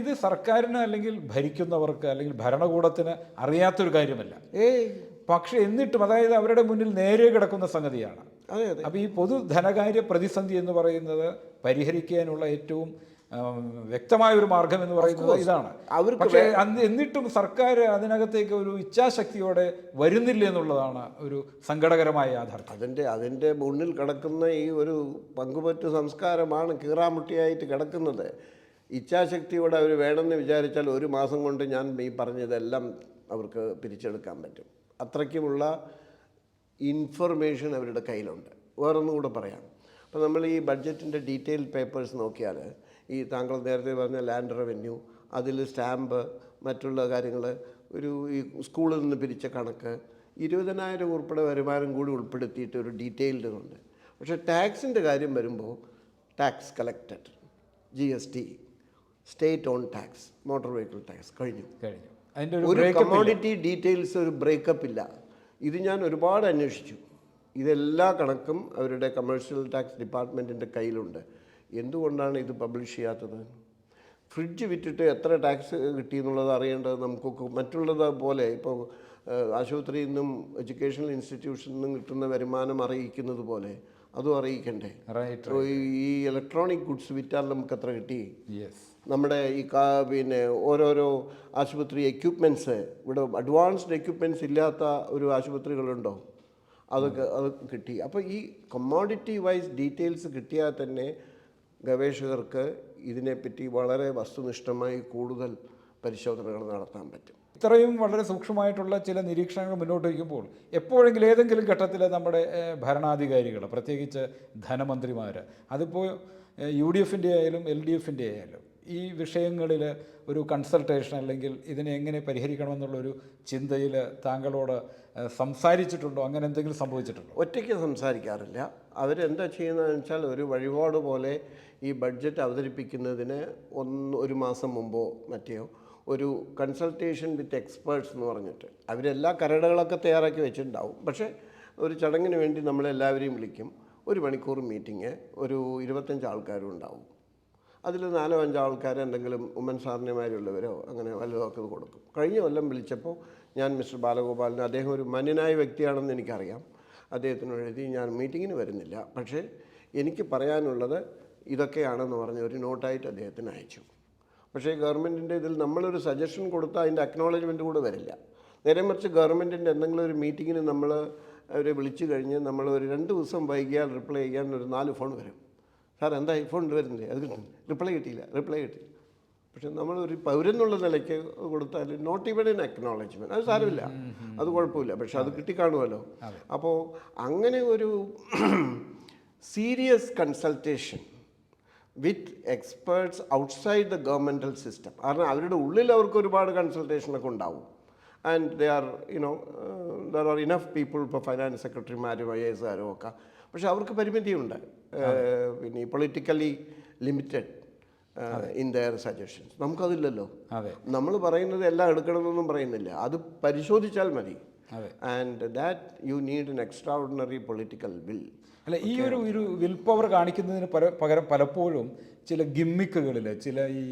ഇത് സർക്കാരിന് അല്ലെങ്കിൽ ഭരിക്കുന്നവർക്ക് അല്ലെങ്കിൽ ഭരണകൂടത്തിന് അറിയാത്തൊരു കാര്യമല്ല. പക്ഷേ എന്നിട്ടും, അതായത് അവരുടെ മുന്നിൽ നേരെ കിടക്കുന്ന സംഗതിയാണ്. അപ്പോൾ ഈ പൊതു ധനകാര്യ പ്രതിസന്ധി എന്ന് പറയുന്നത് പരിഹരിക്കാനുള്ള ഏറ്റവും വ്യക്തമായ ഒരു മാർഗം എന്ന് പറയുന്നത് ഇതാണ്. അവർക്ക് പക്ഷേ എന്നിട്ടും സർക്കാർ അതിനകത്തേക്ക് ഒരു ഇച്ഛാശക്തിയോടെ വരുന്നില്ല എന്നുള്ളതാണ് ഒരു സങ്കടകരമായ യാഥാർത്ഥ്യം. അതിൻ്റെ മുന്നിൽ കിടക്കുന്ന ഈ ഒരു പങ്കുപറ്റു സംസ്കാരമാണ് കീറാമുട്ടിയായിട്ട് കിടക്കുന്നത്. ഇച്ഛാശക്തിയോടെ അവർ വേണമെന്ന് വിചാരിച്ചാൽ ഒരു മാസം കൊണ്ട് ഞാൻ ഈ പറഞ്ഞതെല്ലാം അവർക്ക് പിരിച്ചെടുക്കാൻ പറ്റും. അത്രയ്ക്കുമുള്ള ഇൻഫർമേഷൻ അവരുടെ കയ്യിലുണ്ട്. വേറൊന്നും കൂടെ പറയാം. അപ്പോൾ നമ്മൾ ഈ ബഡ്ജറ്റിൻ്റെ ഡീറ്റെയിൽ പേപ്പേഴ്സ് നോക്കിയാൽ ഈ താങ്കൾ നേരത്തെ പറഞ്ഞ ലാൻഡ് റവന്യൂ, അതിൽ സ്റ്റാമ്പ്, മറ്റുള്ള കാര്യങ്ങൾ, ഈ സ്കൂളിൽ നിന്ന് പിരിച്ച കണക്ക്, 20,000 ഉൾപ്പെടെ വരുമാനം കൂടി ഉൾപ്പെടുത്തിയിട്ട് ഒരു ഡീറ്റെയിൽഡ് ഉണ്ട്. പക്ഷേ ടാക്സിൻ്റെ കാര്യം വരുമ്പോൾ tax collected, GST, state on tax, motor vehicle tax കഴിഞ്ഞു. ഒരു കമ്മോഡിറ്റി ഡീറ്റെയിൽസ് ഒരു ബ്രേക്കപ്പ് ഇല്ല. ഇത് ഞാൻ ഒരുപാട് അന്വേഷിച്ചു. ഇതെല്ലാ കണക്കും അവരുടെ കമേഴ്ഷ്യൽ ടാക്സ് ഡിപ്പാർട്ട്മെൻറ്റിൻ്റെ കയ്യിലുണ്ട്. എന്തുകൊണ്ടാണ് ഇത് പബ്ലിഷ് ചെയ്യാത്തത്? ഫ്രിഡ്ജ് വിറ്റിട്ട് എത്ര ടാക്സ് കിട്ടി എന്നുള്ളത് അറിയേണ്ടത് നമുക്കൊക്കെ മറ്റുള്ളത് പോലെ ഇപ്പോൾ ആശുപത്രിയിൽ നിന്നും എഡ്യൂക്കേഷണൽ ഇൻസ്റ്റിറ്റ്യൂഷനിൽ നിന്നും കിട്ടുന്ന വരുമാനം അറിയിക്കുന്നത് പോലെ അതും അറിയിക്കണ്ടേ? ഈ ഇലക്ട്രോണിക് ഗുഡ്സ് വിറ്റാൽ നമുക്ക് എത്ര കിട്ടി? നമ്മുടെ ഈ പിന്നെ ഓരോരോ ആശുപത്രി എക്യുപ്മെൻറ്റ്സ്, ഇവിടെ അഡ്വാൻസ്ഡ് എക്യുപ്മെൻറ്റ്സ് ഇല്ലാത്ത ഒരു ആശുപത്രികളുണ്ടോ? അത് കിട്ടി. അപ്പോൾ ഈ കമ്മോഡിറ്റി വൈസ് ഡീറ്റെയിൽസ് കിട്ടിയാൽ തന്നെ ഗവേഷകർക്ക് ഇതിനെപ്പറ്റി വളരെ വസ്തുനിഷ്ഠമായി കൂടുതൽ പരിശോധനകൾ നടത്താൻ പറ്റും. ഇത്രയും വളരെ സൂക്ഷ്മമായിട്ടുള്ള ചില നിരീക്ഷണങ്ങൾ മുന്നോട്ട് വയ്ക്കുമ്പോൾ എപ്പോഴെങ്കിലും ഏതെങ്കിലും ഘട്ടത്തിൽ നമ്മുടെ ഭരണാധികാരികൾ, പ്രത്യേകിച്ച് ധനമന്ത്രിമാർ, അതിപ്പോൾ UDFൻ്റെ ആയാലും LDFൻ്റെ ആയാലും ഈ വിഷയങ്ങളിൽ ഒരു കൺസൾട്ടേഷൻ അല്ലെങ്കിൽ ഇതിനെ എങ്ങനെ പരിഹരിക്കണമെന്നുള്ളൊരു ചിന്തയിൽ താങ്കളോട് സംസാരിച്ചിട്ടുണ്ടോ? അങ്ങനെ എന്തെങ്കിലും സംഭവിച്ചിട്ടുണ്ടോ? ഒറ്റയ്ക്ക് സംസാരിക്കാറില്ല. അവരെന്താ ചെയ്യുന്നതെന്ന് വെച്ചാൽ ഒരു വഴിപാട് പോലെ ഈ ബഡ്ജറ്റ് അവതരിപ്പിക്കുന്നതിന് ഒരു മാസം മുമ്പോ മറ്റോ ഒരു കൺസൾട്ടേഷൻ വിത്ത് എക്സ്പേർട്സ് എന്ന് പറഞ്ഞിട്ട് അവരെല്ലാ കരടുകളൊക്കെ തയ്യാറാക്കി വെച്ചിട്ടുണ്ടാവും. പക്ഷേ ഒരു ചടങ്ങിന് വേണ്ടി നമ്മളെല്ലാവരെയും വിളിക്കും. 1 മണിക്കൂർ മീറ്റിംഗ്, ഒരു 25 ആൾക്കാരും ഉണ്ടാവും. അതിൽ 4-5 ആൾക്കാർ എന്തെങ്കിലും ഉമ്മൻ സാറിനെമാരുള്ളവരോ അങ്ങനെ വല്ലതൊക്കെ കൊടുക്കും. കഴിഞ്ഞ കൊല്ലം വിളിച്ചപ്പോൾ ഞാൻ മിസ്റ്റർ ബാലഗോപാലിന്, അദ്ദേഹം ഒരു മാന്യനായ വ്യക്തിയാണെന്ന് എനിക്കറിയാം, അദ്ദേഹത്തിനോട് എഴുതി ഞാൻ മീറ്റിങ്ങിന് വരുന്നില്ല, പക്ഷേ എനിക്ക് പറയാനുള്ളത് ഇതൊക്കെയാണെന്ന് പറഞ്ഞ് ഒരു നോട്ടായിട്ട് അദ്ദേഹത്തിന് അയച്ചു. പക്ഷേ ഗവൺമെൻറ്റിൻ്റെ ഇതിൽ നമ്മളൊരു സജഷൻ കൊടുത്താൽ അതിൻ്റെ അക്നോളജ്മെൻറ്റ് കൂടെ വരില്ല. നേരെ മറിച്ച് ഗവൺമെൻറ്റിൻ്റെ എന്തെങ്കിലും ഒരു മീറ്റിങ്ങിന് നമ്മൾ അവരെ വിളിച്ചു കഴിഞ്ഞ് നമ്മൾ ഒരു 2 ദിവസം വൈകിയാൽ റിപ്ലൈ ചെയ്യാൻ ഒരു 4 ഫോൺ വരും. സാർ എന്താ ഫോൺ വരുന്നില്ലേ? അത് കിട്ടും, റിപ്ലൈ കിട്ടിയില്ല. പക്ഷെ നമ്മളൊരു പൗരെന്നുള്ള നിലയ്ക്ക് കൊടുത്താൽ നോട്ട് ഈവൻ ഇൻ അക്നോളജ്മെൻറ്റ്, അത് സാരമില്ല, അത് കുഴപ്പമില്ല, പക്ഷെ അത് കിട്ടിക്കാണുമല്ലോ. അപ്പോൾ അങ്ങനെ ഒരു serious consultation with experts outside the governmental system, കാരണം അവരുടെ ഉള്ളിൽ അവർക്ക് ഒരുപാട് കൺസൾട്ടേഷനൊക്കെ ഉണ്ടാവും. And they are there are enough people, ഇപ്പോൾ ഫൈനാൻസ് സെക്രട്ടറിമാരും IAS ഒക്കെ, പക്ഷെ അവർക്ക് പരിമിതിയുണ്ട്. പിന്നെ politically limited in their suggestions. നമുക്കതില്ലല്ലോ. നമ്മൾ പറയുന്നത് എല്ലാം എടുക്കണമെന്നൊന്നും പറയുന്നില്ല, അത് പരിശോധിച്ചാൽ മതി. And that you need an extraordinary political will. അല്ല, ഈ ഒരു വിൽ പവർ കാണിക്കുന്നതിന് പകരം പലപ്പോഴും ചില ഗിമ്മിക്കുകളിൽ, ചില ഈ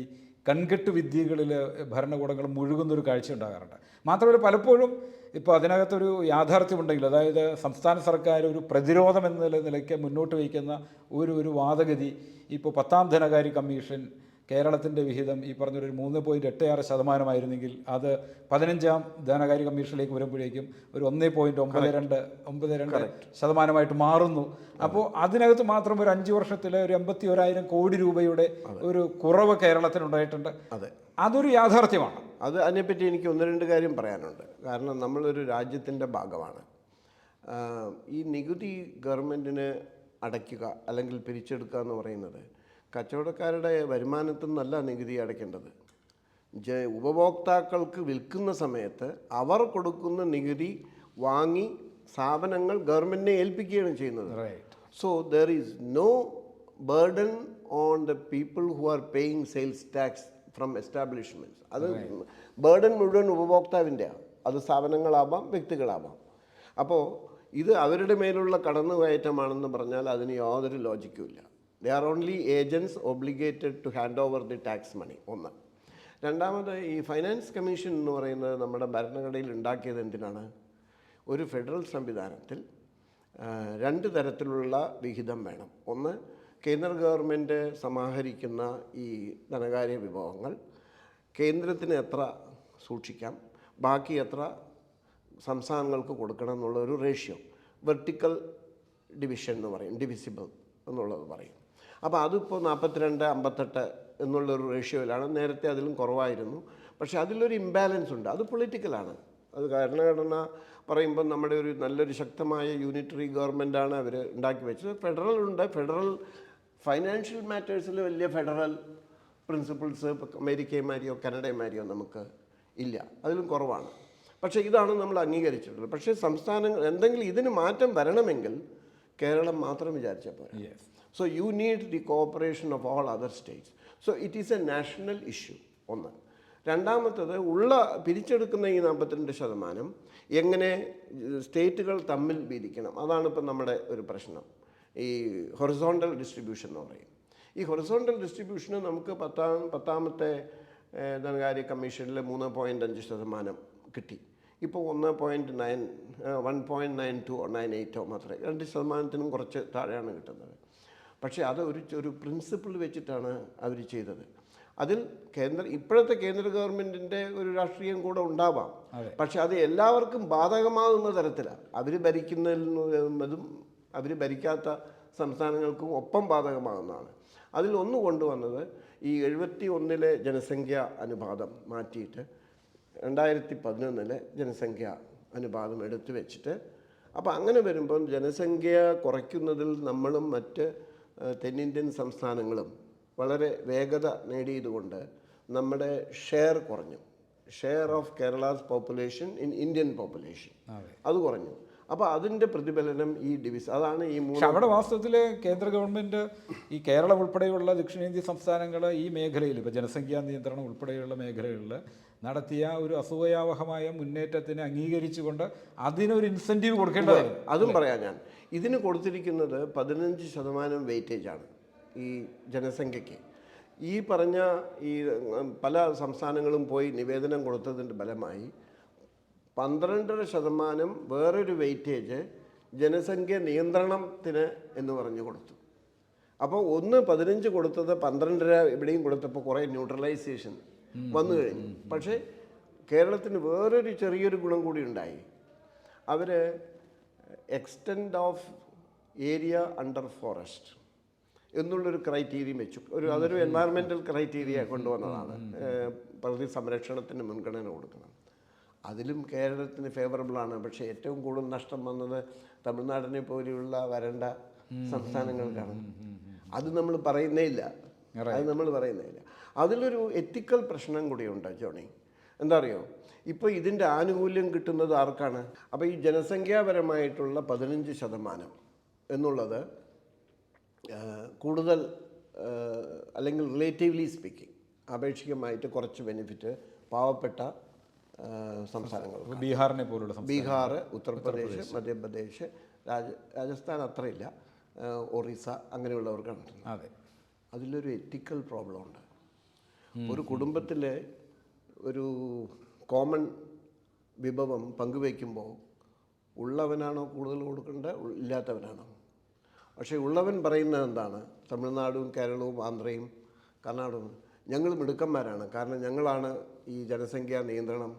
കൺകെട്ട് വിദ്യകളിൽ ഭരണകൂടങ്ങൾ മുഴുകുന്നൊരു കാഴ്ച ഉണ്ടാകാറുണ്ട്. മാത്രമല്ല പലപ്പോഴും ഇപ്പോൾ അതിനകത്തൊരു യാഥാർത്ഥ്യമുണ്ടെങ്കിൽ, അതായത് സംസ്ഥാന സർക്കാർ ഒരു പ്രതിരോധം എന്ന നിലയ്ക്ക് മുന്നോട്ട് വയ്ക്കുന്ന ഒരു വാദഗതി, ഇപ്പോൾ 10ാം ധനകാര്യ കമ്മീഷൻ കേരളത്തിൻ്റെ വിഹിതം ഈ പറഞ്ഞൊരു 3.86% അത് 15ാം ധനകാര്യ കമ്മീഷനിലേക്ക് വരുമ്പോഴേക്കും ഒരു 1.92% മാറുന്നു. അപ്പോൾ അതിനകത്ത് മാത്രം ഒരു 5 വർഷത്തിൽ ഒരു 81,000 കോടി രൂപയുടെ ഒരു കുറവ് കേരളത്തിനുണ്ടായിട്ടുണ്ട്. അതൊരു യാഥാർത്ഥ്യമാണ്. അതിനെപ്പറ്റി എനിക്ക് 1-2 കാര്യം പറയാനുണ്ട്. കാരണം നമ്മളൊരു രാജ്യത്തിൻ്റെ ഭാഗമാണ്. ഈ നികുതി ഗവൺമെൻറ്റിന് അടയ്ക്കുക അല്ലെങ്കിൽ പിരിച്ചെടുക്കുക എന്ന് പറയുന്നത് കച്ചവടക്കാരുടെ വരുമാനത്തിൽ നിന്നല്ല നികുതി അടയ്ക്കേണ്ടത്. ഉപഭോക്താക്കൾക്ക് വിൽക്കുന്ന സമയത്ത് അവർ കൊടുക്കുന്ന നികുതി വാങ്ങി സ്ഥാപനങ്ങൾ ഗവൺമെൻറ്റിനെ ഏൽപ്പിക്കുകയാണ് ചെയ്യുന്നത്. So there is no burden on the people who are paying sales tax from establishments. അത് ബർഡൻ മുഴുവൻ ഉപഭോക്താവിൻ്റെയാണ്. അത് സ്ഥാപനങ്ങളാവാം, വ്യക്തികളാവാം. അപ്പോൾ ഇത് അവരുടെ മേലുള്ള കടന്നുകയറ്റമാണെന്ന് പറഞ്ഞാൽ അതിന് യാതൊരു ലോജിക്കുമില്ല. They are only agents obligated to hand over the tax money. ഒന്ന്. രണ്ടാമത്, ഈ ഫൈനാൻസ് കമ്മീഷൻ എന്ന് പറയുന്നത് നമ്മുടെ ഭരണഘടനയിൽ ഉണ്ടാക്കിയത് എന്തിനാണ്? ഒരു ഫെഡറൽ സംവിധാനത്തിൽ 2 തരത്തിലുള്ള വിഹിതം വേണം. ഒന്ന് കേന്ദ്ര ഗവൺമെൻറ് സമാഹരിക്കുന്ന ഈ ധനകാര്യ വിഭവങ്ങൾ കേന്ദ്രത്തിന് എത്ര സൂക്ഷിക്കാം, ബാക്കി എത്ര സംസ്ഥാനങ്ങൾക്ക് കൊടുക്കണം എന്നുള്ള ഒരു റേഷ്യോ, വെർട്ടിക്കൽ ഡിവിഷൻ എന്ന് പറയും, ഡിവിസിബിൾ എന്നുള്ളത് പറയും. അപ്പോൾ അതിപ്പോൾ 42-58 എന്നുള്ളൊരു റേഷ്യോയിലാണ്. നേരത്തെ അതിലും കുറവായിരുന്നു. പക്ഷേ അതിലൊരു ഇംബാലൻസ് ഉണ്ട്. അത് പൊളിറ്റിക്കലാണ്. അത് ഭരണഘടന പറയുമ്പോൾ നമ്മുടെ ഒരു നല്ലൊരു ശക്തമായ യൂണിറ്ററി ഗവൺമെൻറ്റാണ് അവർ ഉണ്ടാക്കി വെച്ചത്. ഫെഡറൽ ഉണ്ട്. ഫെഡറൽ ഫൈനാൻഷ്യൽ മാറ്റേഴ്സിൽ വലിയ ഫെഡറൽ പ്രിൻസിപ്പിൾസ് അമേരിക്കയുമാരിയോ കാനഡയുമാരിയോ നമുക്ക് ഇല്ല, അതിലും കുറവാണ്. പക്ഷേ ഇതാണ് നമ്മൾ അംഗീകരിച്ചിട്ടുള്ളത്. പക്ഷേ സംസ്ഥാനങ്ങൾ എന്തെങ്കിലും ഇതിന് മാറ്റം വരണമെങ്കിൽ കേരളം മാത്രം വിചാരിച്ചാൽ പോരാ. So you need the cooperation of all other States. So it is A national issue. ഒന്ന്. രണ്ടാമത്തത്, പിരിച്ചെടുക്കുന്ന ഈ 42% എങ്ങനെ സ്റ്റേറ്റുകൾ തമ്മിൽ വീതിക്കണം, അതാണ് ഇപ്പം നമ്മുടെ ഒരു പ്രശ്നം. ഈ ഹൊറിസോണ്ടൽ ഡിസ്ട്രിബ്യൂഷൻ എന്ന് പറയും. ഈ ഹൊറിസോണ്ടൽ ഡിസ്ട്രിബ്യൂഷന് നമുക്ക് പത്താമത്തെ ധനകാര്യ കമ്മീഷനിൽ 3.5% കിട്ടി. ഇപ്പോൾ 1.92 98 മാത്രമേ, 2% കുറച്ച് താഴെയാണ് കിട്ടുന്നത്. പക്ഷേ അത് ഒരു പ്രിൻസിപ്പിൾ വെച്ചിട്ടാണ് അവർ ചെയ്തത്. അതിൽ ഇപ്പോഴത്തെ കേന്ദ്ര ഗവൺമെൻറ്റിൻ്റെ ഒരു രാഷ്ട്രീയം കൂടെ ഉണ്ടാവാം. പക്ഷെ അത് എല്ലാവർക്കും ബാധകമാകുന്ന തരത്തിലാണ്. അവർ ഭരിക്കാത്ത സംസ്ഥാനങ്ങൾക്കും ഒപ്പം ബാധകമാകുന്നതാണ്. അതിൽ ഒന്ന് കൊണ്ടുവന്നത് ഈ 71 ജനസംഖ്യ അനുപാതം മാറ്റിയിട്ട് 2011 ജനസംഖ്യ അനുപാതം എടുത്തു വെച്ചിട്ട്, അപ്പോൾ അങ്ങനെ വരുമ്പം ജനസംഖ്യ കുറയ്ക്കുന്നതിൽ നമ്മളും മറ്റ് തെന്നിന്ത്യൻ സംസ്ഥാനങ്ങളും വളരെ വേഗത നേടിയതുകൊണ്ട് നമ്മുടെ ഷെയർ കുറഞ്ഞു. Share of Kerala's population in Indian population അത് കുറഞ്ഞു. അപ്പോൾ അതിൻ്റെ പ്രതിഫലനം ഈ അതാണ് ഈ അവിടെ വാസ്തവത്തിൽ കേന്ദ്ര ഗവൺമെൻറ് ഈ കേരളം ഉൾപ്പെടെയുള്ള ദക്ഷിണേന്ത്യ സംസ്ഥാനങ്ങൾ ഈ മേഖലയിൽ ഇപ്പോൾ ജനസംഖ്യാ നിയന്ത്രണം ഉൾപ്പെടെയുള്ള മേഖലകളിൽ നടത്തിയ ഒരു അസൂയാവഹമായ മുന്നേറ്റത്തിനെ അംഗീകരിച്ചുകൊണ്ട് അതിനൊരു ഇൻസെൻറ്റീവ് കൊടുക്കേണ്ടതായിരുന്നു. അതും പറയാം ഞാൻ. ഇതിന് കൊടുത്തിരിക്കുന്നത് 15% വെയിറ്റേജാണ് ഈ ജനസംഖ്യയ്ക്ക്. ഈ പറഞ്ഞ ഈ പല സംസ്ഥാനങ്ങളും പോയി നിവേദനം കൊടുത്തതിൻ്റെ ഫലമായി 12.5% വേറൊരു വെയിറ്റേജ് ജനസംഖ്യ നിയന്ത്രണത്തിന് എന്ന് പറഞ്ഞു കൊടുത്തു. അപ്പോൾ 15 കൊടുത്തത് 12 ഇവിടെയും കൊടുത്തപ്പോൾ കുറേ ന്യൂട്രലൈസേഷൻ വന്നു കഴിഞ്ഞു. പക്ഷേ കേരളത്തിന് വേറൊരു ചെറിയൊരു ഗുണം കൂടി ഉണ്ടായി. അവർ extend of area under forest എന്നുള്ളൊരു ക്രൈറ്റീരിയ വെച്ചു. അതൊരു എൻവയറമെൻ്റൽ ക്രൈറ്റീരിയ കൊണ്ടുവന്നതാണ്. പ്രകൃതി സംരക്ഷണത്തിന് മുൻഗണന കൊടുക്കണം. അതിലും കേരളത്തിന് ഫേവറബിളാണ്. പക്ഷേ ഏറ്റവും കൂടുതൽ നഷ്ടം വന്നത് തമിഴ്നാടിനെ പോലെയുള്ള വരണ്ട സംസ്ഥാനങ്ങൾക്കാണ്. അത് നമ്മൾ പറയുന്നേ ഇല്ല. അതിലൊരു എത്തിക്കൽ പ്രശ്നം കൂടിയുണ്ട് ജോണി. എന്താ അറിയോ, ഇപ്പോൾ ഇതിൻ്റെ ആനുകൂല്യം കിട്ടുന്നത് ആർക്കാണ്? അപ്പോൾ ഈ ജനസംഖ്യാപരമായിട്ടുള്ള 15% എന്നുള്ളത് കൂടുതൽ അല്ലെങ്കിൽ റിലേറ്റീവ്ലി സ്പീക്കിംഗ് അപേക്ഷികമായിട്ട് കുറച്ച് ബെനിഫിറ്റ് പാവപ്പെട്ട സംസ്ഥാനങ്ങൾ, ബീഹാറിനെ പോലുള്ള ബീഹാർ, ഉത്തർപ്രദേശ്, മധ്യപ്രദേശ്, രാജസ്ഥാൻ അത്രയില്ല, ഒറീസ അങ്ങനെയുള്ളവർക്കാണ് കിട്ടുന്നത്. അതെ. അതിലൊരു എത്തിക്കൽ പ്രോബ്ലം ഉണ്ട്. ഒരു കുടുംബത്തിലെ ഒരു കോമൺ വിഭവം പങ്കുവയ്ക്കുമ്പോൾ ഉള്ളവനാണോ കൂടുതൽ കൊടുക്കേണ്ടത്, ഇല്ലാത്തവനാണോ? പക്ഷേ ഉള്ളവൻ പറയുന്നത് എന്താണ്? തമിഴ്നാടും കേരളവും ആന്ധ്രയും കർണാടകവും ഞങ്ങൾ മിടുക്കന്മാരാണ്, കാരണം ഞങ്ങളാണ് ഈ ജനസംഖ്യാ നിയന്ത്രണം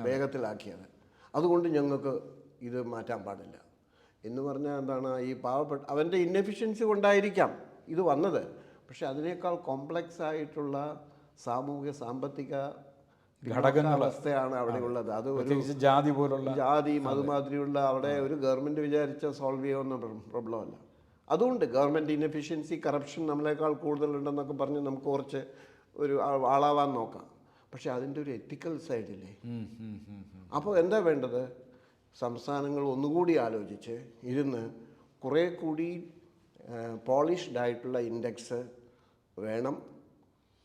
വേഗത്തിലാക്കിയത്, അതുകൊണ്ട് ഞങ്ങൾക്ക് ഇത് മാറ്റാൻ പാടില്ല എന്ന് പറഞ്ഞാൽ എന്താണ്? ഈ പാവപ്പെട്ട അവൻ്റെ ഇന്നെഫിഷ്യൻസി കൊണ്ടായിരിക്കാം ഇത് വന്നത്. പക്ഷെ അതിനേക്കാൾ കോംപ്ലക്സ് ആയിട്ടുള്ള സാമൂഹിക സാമ്പത്തിക ഘടകാവസ്ഥയാണ് അവിടെ ഉള്ളത്. അത് ഒരു ജാതിയും അതുമാതിരിയുള്ള അവിടെ ഒരു ഗവൺമെൻറ് വിചാരിച്ച സോൾവ് ചെയ്യാവുന്ന പ്രോബ്ലം അല്ല. അതുകൊണ്ട് ഗവൺമെൻറ് ഇന്നെഫിഷ്യൻസി, കറപ്ഷൻ നമ്മളെക്കാൾ കൂടുതലുണ്ടെന്നൊക്കെ പറഞ്ഞ് നമുക്ക് കുറച്ച് ഒരു ആളാവാൻ നോക്കാം. പക്ഷെ അതിൻ്റെ ഒരു എത്തിക്കൽ സൈഡില്ലേ. അപ്പോൾ എന്താ വേണ്ടത്? സംസ്ഥാനങ്ങൾ ഒന്നുകൂടി ആലോചിച്ച് ഇരുന്ന് കുറേ കൂടി പോളിഷ്ഡ് ആയിട്ടുള്ള ഇൻഡെക്സ് വേണം.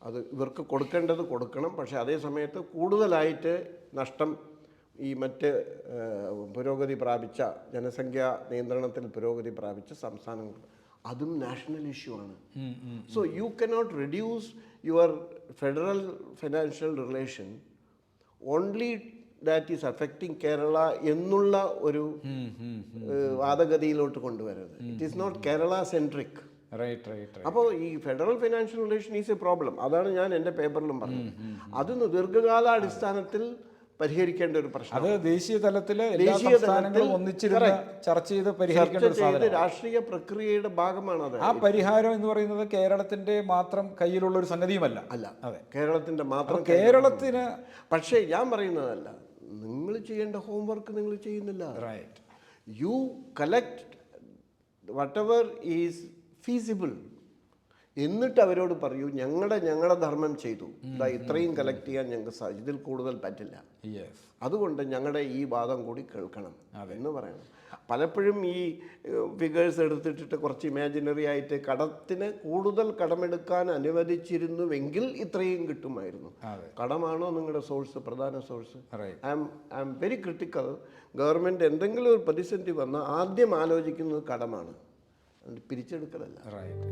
അത് ഇവർക്ക് കൊടുക്കേണ്ടത് കൊടുക്കണം. പക്ഷേ അതേ സമയത്ത് കൂടുതലായിട്ട് നഷ്ടം ഈ മറ്റ് പുരോഗതി പ്രാപിച്ച ജനസംഖ്യാ നിയന്ത്രണത്തിൽ പുരോഗതി പ്രാപിച്ച സംസ്ഥാനങ്ങൾ, അതും നാഷണൽ ഇഷ്യൂ ആണ്. So you cannot reduce your federal financial relation only that is affecting Kerala എന്നുള്ള ഒരു വാദഗതിയിലോട്ട് കൊണ്ടുവരരുത്. It is not Kerala centric. Right. അപ്പോൾ ഈ federal financial relation is a problem. അതാണ് ഞാൻ എൻ്റെ പേപ്പറിലും പറഞ്ഞത്. അതൊന്ന് ദീർഘകാലാടിസ്ഥാനത്തിൽ പരിഹരിക്കേണ്ട ഒരു പ്രശ്നം. അത് ദേശീയ തലത്തിൽ എല്ലാ സംസ്ഥാനങ്ങളും ഒന്നിച്ചിരുന്ന് ചർച്ച ചെയ്ത് പരിഹരിക്കേണ്ട ഒരു സാധനം. രാഷ്ട്രീയ പ്രക്രിയയുടെ ഭാഗമാണത്. ആ പരിഹാരം എന്ന് പറയുന്നത് കേരളത്തിന്റെ മാത്രം കയ്യിലുള്ള ഒരു സംഗതിയുമല്ല. അല്ല, അതെ, കേരളത്തിന്റെ മാത്രം. കേരളത്തിന് പക്ഷേ ഞാൻ പറയുന്നതല്ല, നിങ്ങൾ ചെയ്യേണ്ട ഹോംവർക്ക് നിങ്ങൾ ചെയ്യുന്നില്ല. Right. You collect whatever is feasible. എന്നിട്ട് അവരോട് പറയൂ, ഞങ്ങളുടെ ധർമ്മം ചെയ്തു, ഇത്രയും കളക്ട് ചെയ്യാൻ ഞങ്ങൾക്ക് ഇതിൽ കൂടുതൽ പറ്റില്ല, അതുകൊണ്ട് ഞങ്ങളുടെ ഈ വാദം കൂടി കേൾക്കണം എന്ന് പറയണം. പലപ്പോഴും ഈ ഫിഗേഴ്സ് എടുത്തിട്ടിട്ട് കുറച്ച് ഇമാജിനറി ആയിട്ട് കടത്തിന് കൂടുതൽ കടമെടുക്കാൻ അനുവദിച്ചിരുന്നുവെങ്കിൽ ഇത്രയും കിട്ടുമായിരുന്നു. കടമാണോ നിങ്ങളുടെ സോഴ്സ്, പ്രധാന source? I am very critical. Government എന്തെങ്കിലും ഒരു പ്രതിസന്ധി വന്നാൽ ആദ്യം ആലോചിക്കുന്നത് കടമാണ്, പിരിച്ചെടുക്കലല്ല. റൈറ്റ്.